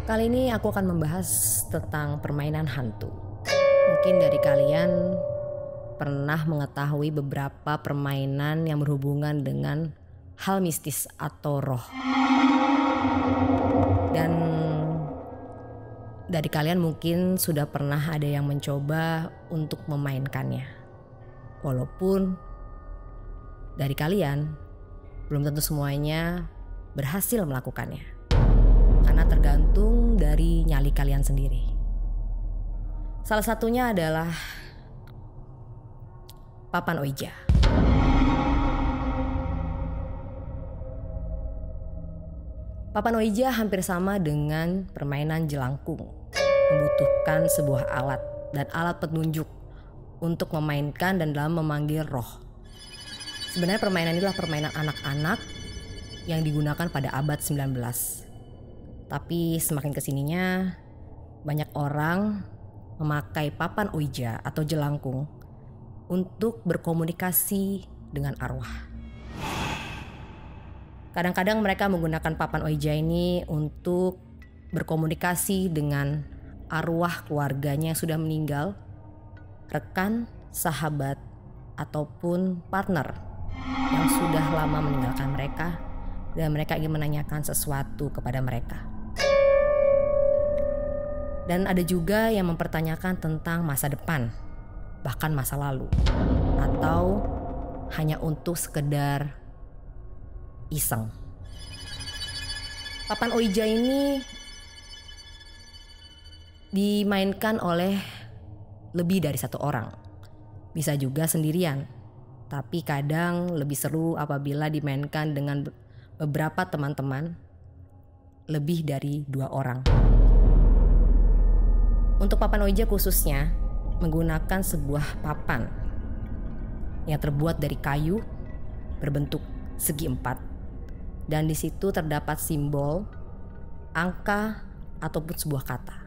Kali ini aku akan membahas tentang permainan hantu. Mungkin dari kalian pernah mengetahui beberapa permainan yang berhubungan dengan hal mistis atau roh. Dan dari kalian mungkin sudah pernah ada yang mencoba untuk memainkannya. Walaupun dari kalian belum tentu semuanya berhasil melakukannya. Karena tergantung dari nyali kalian sendiri. Salah satunya adalah papan Ouija. Papan Ouija hampir sama dengan permainan jelangkung. Membutuhkan sebuah alat dan alat petunjuk untuk memainkan dan dalam memanggil roh. Sebenarnya permainan ini adalah permainan anak-anak yang digunakan pada abad 19. Tapi semakin kesininya banyak orang memakai papan Ouija atau jelangkung untuk berkomunikasi dengan arwah. Kadang-kadang mereka menggunakan papan Ouija ini untuk berkomunikasi dengan arwah keluarganya yang sudah meninggal, rekan, sahabat, ataupun partner yang sudah lama meninggalkan mereka dan mereka ingin menanyakan sesuatu kepada mereka. Dan ada juga yang mempertanyakan tentang masa depan, bahkan masa lalu, atau hanya untuk sekedar iseng. Papan Ouija ini dimainkan oleh lebih dari satu orang, bisa juga sendirian, tapi kadang lebih seru apabila dimainkan dengan beberapa teman-teman, lebih dari 2 orang. Untuk papan Ouija khususnya menggunakan sebuah papan yang terbuat dari kayu berbentuk segi 4 dan di situ terdapat simbol, angka ataupun sebuah kata.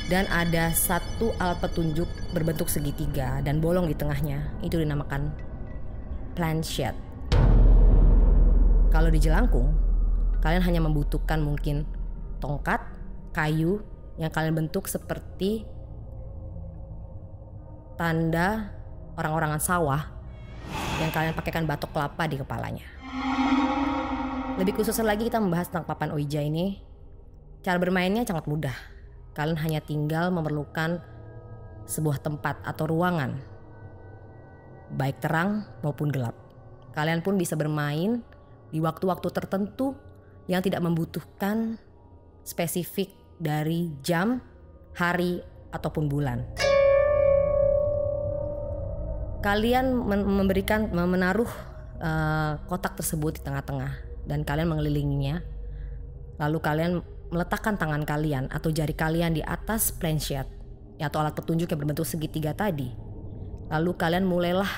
Dan ada satu alat petunjuk berbentuk segitiga dan bolong di tengahnya, itu dinamakan planchette. Kalau di jelangkung, kalian hanya membutuhkan mungkin tongkat, kayu yang kalian bentuk seperti tanda orang-orangan sawah yang kalian pakaikan batok kelapa di kepalanya. Lebih khusus lagi kita membahas tentang papan Ouija ini. Cara bermainnya sangat mudah. Kalian hanya tinggal memerlukan sebuah tempat atau ruangan, baik terang maupun gelap. Kalian pun bisa bermain di waktu-waktu tertentu yang tidak membutuhkan spesifik dari jam, hari, ataupun bulan. Kalian menaruh kotak tersebut di tengah-tengah dan kalian mengelilinginya. Lalu kalian meletakkan tangan kalian atau jari kalian di atas planchette atau alat petunjuk yang berbentuk segitiga tadi. Lalu kalian mulailah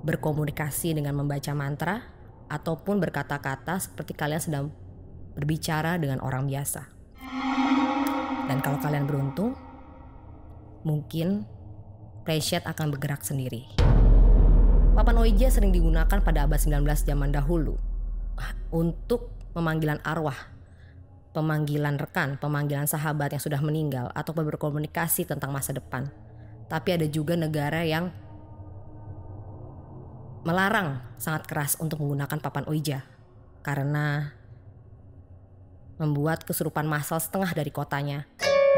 berkomunikasi dengan membaca mantra ataupun berkata-kata seperti kalian sedang berbicara dengan orang biasa. Dan kalau kalian beruntung, mungkin planchette akan bergerak sendiri. Papan Ouija sering digunakan pada abad 19 zaman dahulu untuk pemanggilan arwah, pemanggilan rekan, pemanggilan sahabat yang sudah meninggal atau berkomunikasi tentang masa depan. Tapi ada juga negara yang melarang sangat keras untuk menggunakan papan Ouija karena membuat kesurupan massal setengah dari kotanya.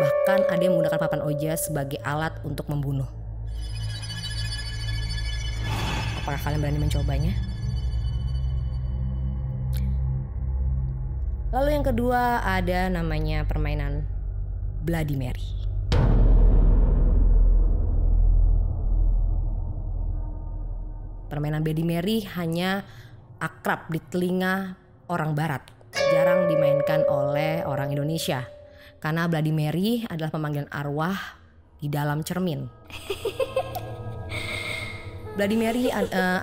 Bahkan ada yang menggunakan papan Ouija sebagai alat untuk membunuh. Apakah kalian berani mencobanya? Lalu yang kedua ada namanya permainan Bloody Mary. Permainan Bloody Mary hanya akrab di telinga orang barat. Jarang dimainkan oleh orang Indonesia. Karena Bloody Mary adalah pemanggilan arwah di dalam cermin. Bloody Mary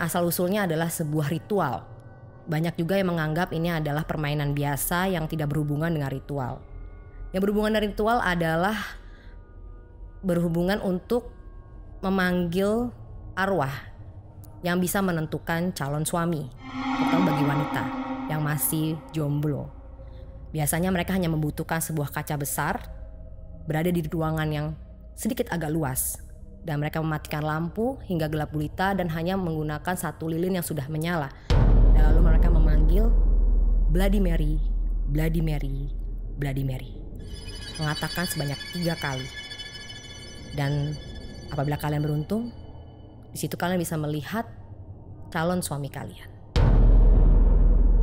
asal-usulnya adalah sebuah ritual. Banyak juga yang menganggap ini adalah permainan biasa yang tidak berhubungan dengan ritual. Yang berhubungan dengan ritual adalah berhubungan untuk memanggil arwah yang bisa menentukan calon suami, terutama bagi wanita yang masih jomblo. Biasanya mereka hanya membutuhkan sebuah kaca besar berada di ruangan yang sedikit agak luas, dan mereka mematikan lampu hingga gelap gulita dan hanya menggunakan satu lilin yang sudah menyala. Dan lalu mereka memanggil Bloody Mary, Bloody Mary, Bloody Mary, mengatakan sebanyak 3 kali. Dan apabila kalian beruntung, di situ kalian bisa melihat calon suami kalian.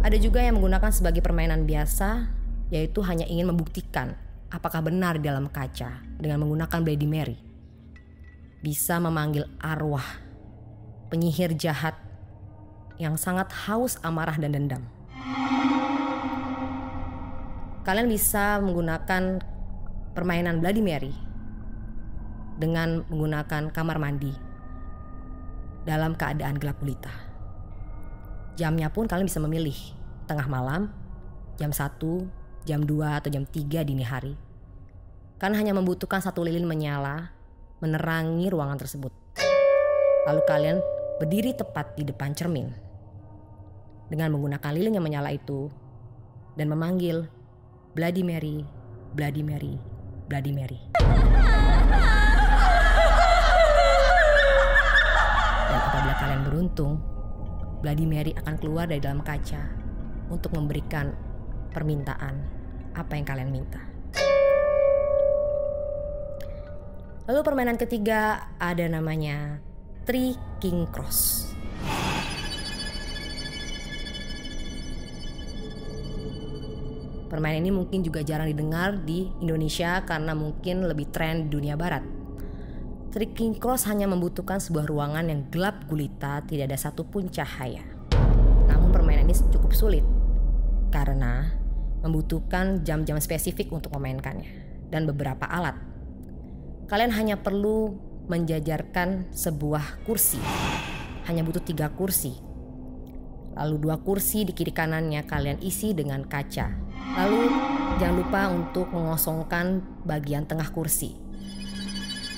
Ada juga yang menggunakan sebagai permainan biasa, yaitu hanya ingin membuktikan apakah benar di dalam kaca dengan menggunakan Bloody Mary bisa memanggil arwah penyihir jahat yang sangat haus amarah dan dendam. Kalian bisa menggunakan permainan Bloody Mary dengan menggunakan kamar mandi dalam keadaan gelap gulita. Jamnya pun kalian bisa memilih tengah malam, jam 1, jam 2, atau jam 3 dini hari. Kalian hanya membutuhkan satu lilin menyala menerangi ruangan tersebut. Lalu kalian berdiri tepat di depan cermin dengan menggunakan lilin yang menyala itu dan memanggil Bloody Mary, Bloody Mary, Bloody Mary. Dan apabila kalian beruntung, Bloody Mary akan keluar dari dalam kaca untuk memberikan permintaan apa yang kalian minta. Lalu permainan ketiga ada namanya Three King Cross. Permainan ini mungkin juga jarang didengar di Indonesia karena mungkin lebih tren di dunia barat. Three King Cross hanya membutuhkan sebuah ruangan yang gelap gulita, tidak ada satupun cahaya. Namun permainan ini cukup sulit karena membutuhkan jam-jam spesifik untuk memainkannya dan beberapa alat. Kalian hanya perlu menjajarkan sebuah kursi. Hanya butuh 3 kursi. Lalu 2 kursi di kiri kanannya kalian isi dengan kaca. Lalu jangan lupa untuk mengosongkan bagian tengah kursi.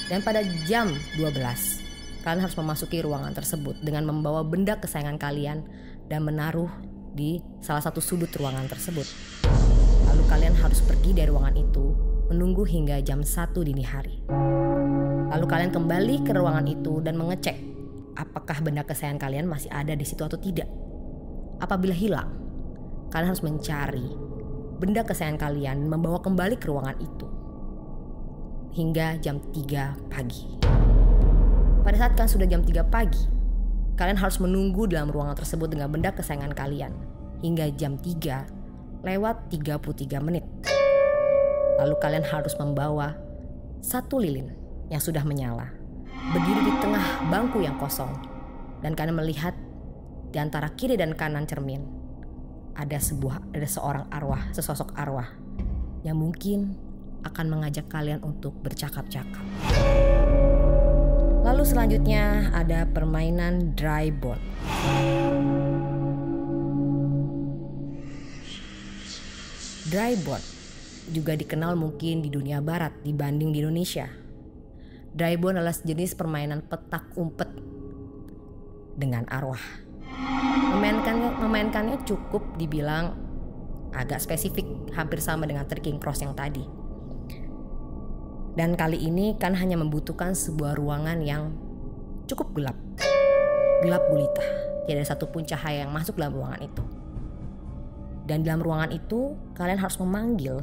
Dan pada jam 12, kalian harus memasuki ruangan tersebut dengan membawa benda kesayangan kalian dan menaruh di salah satu sudut ruangan tersebut. Lalu kalian harus pergi dari ruangan itu, menunggu hingga jam 1 dini hari. Lalu kalian kembali ke ruangan itu dan mengecek apakah benda kesayangan kalian masih ada di situ atau tidak. Apabila hilang, kalian harus mencari benda kesayangan kalian dan membawa kembali ke ruangan itu hingga jam 3 pagi. Pada saat kan sudah jam 3 pagi, kalian harus menunggu dalam ruangan tersebut dengan benda kesayangan kalian hingga jam 3:33 menit. Lalu kalian harus membawa satu lilin yang sudah menyala, berdiri di tengah bangku yang kosong, dan kalian melihat di antara kiri dan kanan cermin ada seorang arwah, sesosok arwah yang mungkin akan mengajak kalian untuk bercakap-cakap. Lalu selanjutnya ada permainan dry bone. Dry bone juga dikenal mungkin di dunia barat dibanding di Indonesia. Dry bone adalah jenis permainan petak umpet dengan arwah. Memainkannya cukup dibilang agak spesifik, hampir sama dengan Three King Cross yang tadi. Dan kali ini kan hanya membutuhkan sebuah ruangan yang cukup gelap gulita. Tidak ada satupun cahaya yang masuk dalam ruangan itu. Dan dalam ruangan itu kalian harus memanggil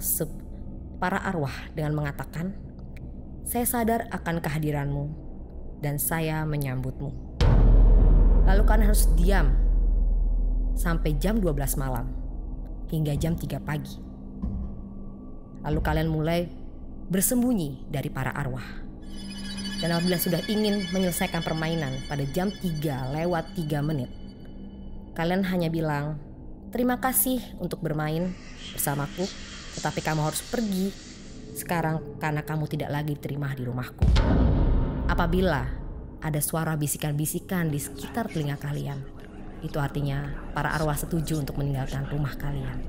para arwah dengan mengatakan, "Saya sadar akan kehadiranmu dan saya menyambutmu." Lalu kalian harus diam sampai jam 12 malam hingga jam 3 pagi. Lalu kalian mulai bersembunyi dari para arwah. Dan apabila sudah ingin menyelesaikan permainan pada jam 3:03 menit, kalian hanya bilang, "Terima kasih untuk bermain bersamaku, tetapi kamu harus pergi sekarang karena kamu tidak lagi diterima di rumahku." Apabila ada suara bisikan-bisikan di sekitar telinga kalian, itu artinya para arwah setuju untuk meninggalkan rumah kalian.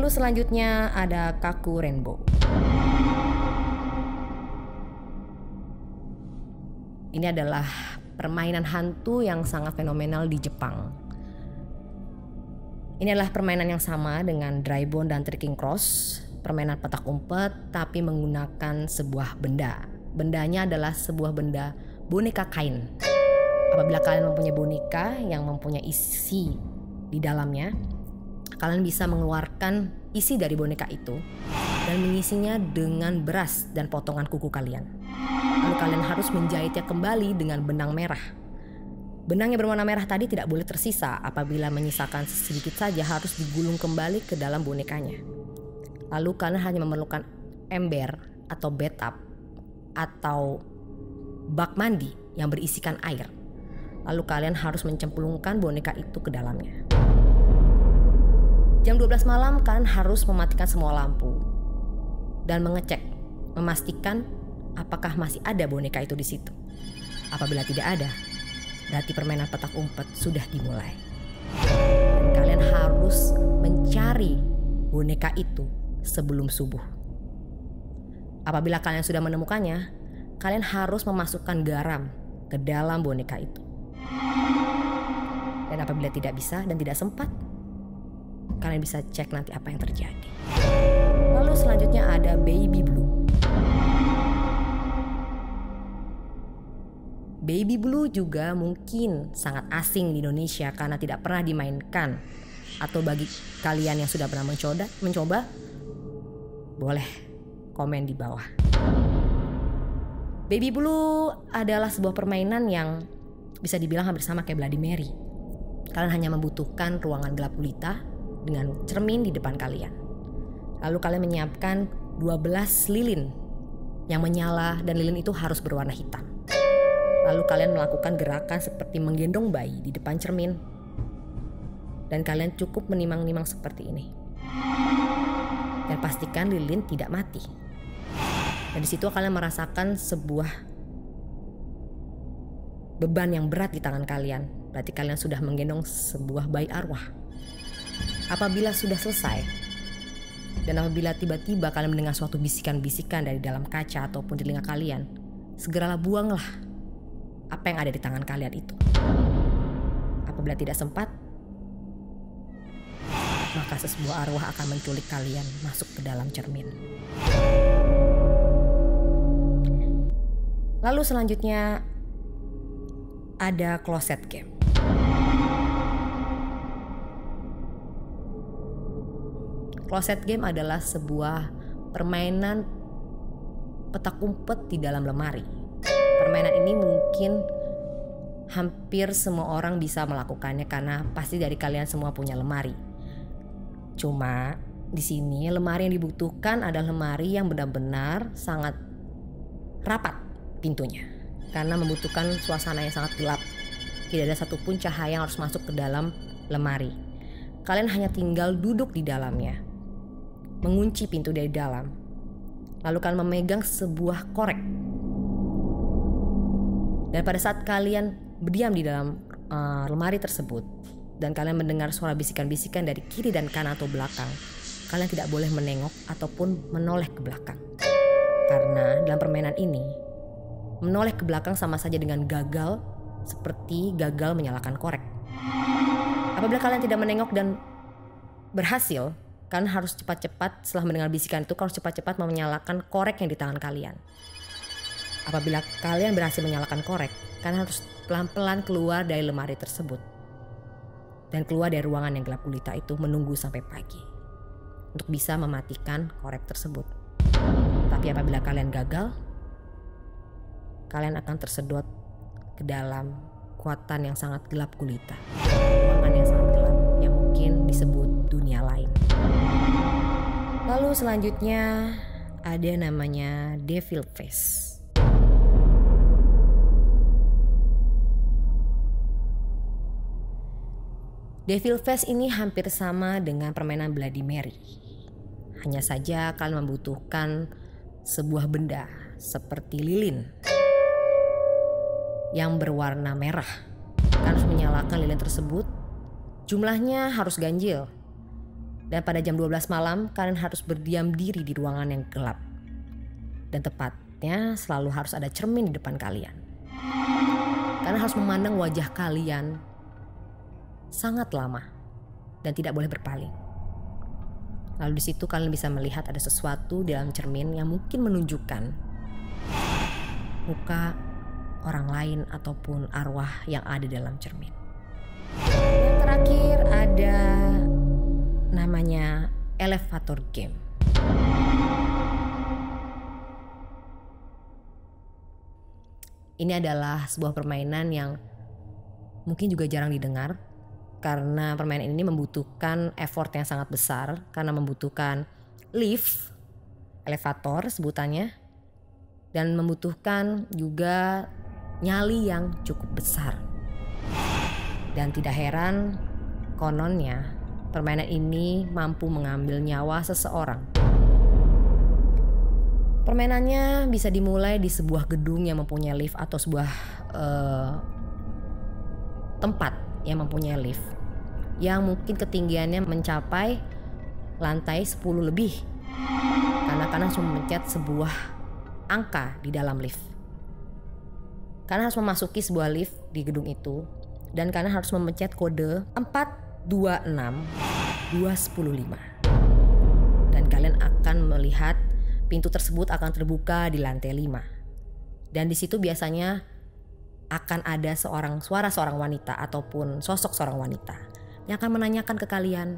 Lalu selanjutnya ada Kaku Rainbow. Ini adalah permainan hantu yang sangat fenomenal di Jepang. Ini adalah permainan yang sama dengan Drybone dan Tricking Cross, permainan petak umpet tapi menggunakan sebuah benda. Bendanya adalah sebuah benda boneka kain. Apabila kalian mempunyai boneka yang mempunyai isi di dalamnya, kalian bisa mengeluarkan isi dari boneka itu dan mengisinya dengan beras dan potongan kuku kalian. Lalu kalian harus menjahitnya kembali dengan benang merah. Benang yang berwarna merah tadi tidak boleh tersisa. Apabila menyisakan sedikit saja harus digulung kembali ke dalam bonekanya. Lalu kalian hanya memerlukan ember atau bathtub atau bak mandi yang berisikan air. Lalu kalian harus mencemplungkan boneka itu ke dalamnya. Jam 12 malam kalian harus mematikan semua lampu dan memastikan apakah masih ada boneka itu di situ. Apabila tidak ada, berarti permainan petak umpet sudah dimulai. Dan kalian harus mencari boneka itu sebelum subuh. Apabila kalian sudah menemukannya, kalian harus memasukkan garam ke dalam boneka itu. Dan apabila tidak bisa dan tidak sempat, kalian bisa cek nanti apa yang terjadi. Lalu selanjutnya ada Baby Blue. Baby Blue juga mungkin sangat asing di Indonesia karena tidak pernah dimainkan. Atau bagi kalian yang sudah pernah mencoba, boleh komen di bawah. Baby Blue adalah sebuah permainan yang bisa dibilang hampir sama kayak Bloody Mary. Kalian hanya membutuhkan ruangan gelap gulita dengan cermin di depan kalian. Lalu kalian menyiapkan 12 lilin yang menyala dan lilin itu harus berwarna hitam. Lalu kalian melakukan gerakan seperti menggendong bayi di depan cermin. Dan kalian cukup menimang-nimang seperti ini. Dan pastikan lilin tidak mati. Dan di situ kalian merasakan sebuah beban yang berat di tangan kalian. Berarti kalian sudah menggendong sebuah bayi arwah. Apabila sudah selesai, dan apabila tiba-tiba kalian mendengar suatu bisikan-bisikan dari dalam kaca ataupun di telinga kalian, segeralah buanglah apa yang ada di tangan kalian itu. Apabila tidak sempat, maka sebuah arwah akan menculik kalian masuk ke dalam cermin. Lalu selanjutnya ada Closet Game. Closet Game adalah sebuah permainan petak umpet di dalam lemari. Permainan ini mungkin hampir semua orang bisa melakukannya karena pasti dari kalian semua punya lemari. Cuma di sini lemari yang dibutuhkan adalah lemari yang benar-benar sangat rapat pintunya karena membutuhkan suasana yang sangat gelap. Tidak ada satupun cahaya yang harus masuk ke dalam lemari. Kalian hanya tinggal duduk di dalamnya, mengunci pintu dari dalam, lalu kalian memegang sebuah korek. Dan pada saat kalian berdiam di dalam lemari tersebut dan kalian mendengar suara bisikan-bisikan dari kiri dan kanan atau belakang, kalian tidak boleh menengok ataupun menoleh ke belakang. Karena dalam permainan ini, menoleh ke belakang sama saja dengan gagal, seperti gagal menyalakan korek. Apabila kalian tidak menengok dan berhasil, kalian harus cepat-cepat setelah mendengar bisikan itu, kalian harus cepat-cepat menyalakan korek yang di tangan kalian. Apabila kalian berhasil menyalakan korek, kalian harus pelan-pelan keluar dari lemari tersebut. Dan keluar dari ruangan yang gelap gulita itu menunggu sampai pagi. Untuk bisa mematikan korek tersebut. Tapi apabila kalian gagal, kalian akan tersedot ke dalam kekuatan yang sangat gelap gulita. Ruangan yang sangat gelap yang mungkin disebut dunia lain. Lalu selanjutnya ada namanya Devil Face. Devil Face ini hampir sama dengan permainan Bloody Mary. Hanya saja kalian membutuhkan sebuah benda seperti lilin yang berwarna merah. Kalian harus menyalakan lilin tersebut. Jumlahnya harus ganjil. Dan pada jam 12 malam kalian harus berdiam diri di ruangan yang gelap. Dan tepatnya selalu harus ada cermin di depan kalian. Kalian harus memandang wajah kalian sangat lama dan tidak boleh berpaling. Lalu di situ kalian bisa melihat ada sesuatu di dalam cermin yang mungkin menunjukkan muka orang lain ataupun arwah yang ada dalam cermin. Yang terakhir ada namanya elevator game. Ini adalah sebuah permainan yang mungkin juga jarang didengar karena permainan ini membutuhkan effort yang sangat besar karena membutuhkan lift, elevator sebutannya, dan membutuhkan juga nyali yang cukup besar. Dan tidak heran kononnya permainan ini mampu mengambil nyawa seseorang. Permainannya bisa dimulai di sebuah gedung yang mempunyai lift atau sebuah tempat yang mempunyai lift yang mungkin ketinggiannya mencapai lantai 10 lebih. Karena kalian harus memencet sebuah angka di dalam lift. Kalian harus memasuki sebuah lift di gedung itu dan kalian harus memencet kode 426215. Dan kalian akan melihat pintu tersebut akan terbuka di lantai 5. Dan di situ biasanya akan ada suara seorang wanita ataupun sosok seorang wanita yang akan menanyakan ke kalian,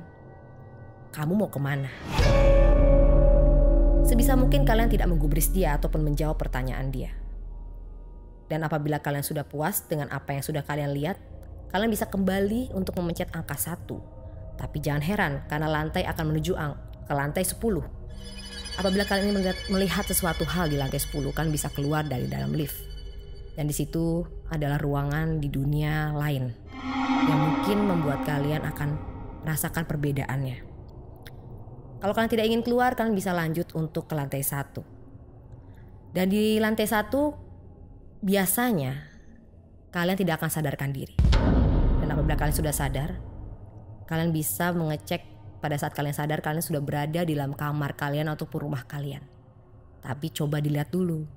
kamu mau kemana? Sebisa mungkin kalian tidak menggubris dia ataupun menjawab pertanyaan dia. Dan apabila kalian sudah puas dengan apa yang sudah kalian lihat, kalian bisa kembali untuk memencet angka 1. Tapi jangan heran karena lantai akan menuju ke lantai 10. Apabila kalian melihat sesuatu hal di lantai 10, kalian bisa keluar dari dalam lift. Dan di situ adalah ruangan di dunia lain yang mungkin membuat kalian akan merasakan perbedaannya. Kalau kalian tidak ingin keluar, kalian bisa lanjut untuk ke lantai 1. Dan di lantai 1 biasanya kalian tidak akan sadarkan diri. Dan apabila kalian sudah sadar, kalian bisa mengecek pada saat kalian sadar kalian sudah berada di dalam kamar kalian ataupun rumah kalian. Tapi coba dilihat dulu,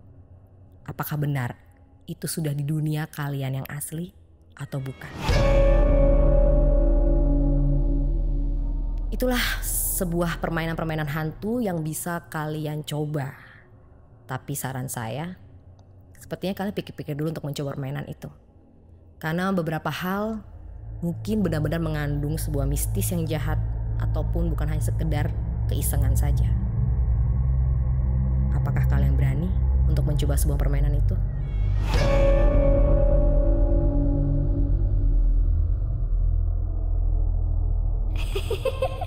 apakah benar itu sudah di dunia kalian yang asli atau bukan. Itulah sebuah permainan-permainan hantu yang bisa kalian coba. Tapi saran saya, sepertinya kalian pikir-pikir dulu untuk mencoba permainan itu. Karena beberapa hal mungkin benar-benar mengandung sebuah mistis yang jahat ataupun bukan hanya sekedar keisengan saja. Apakah kalian berani untuk mencoba sebuah permainan itu? Hehehe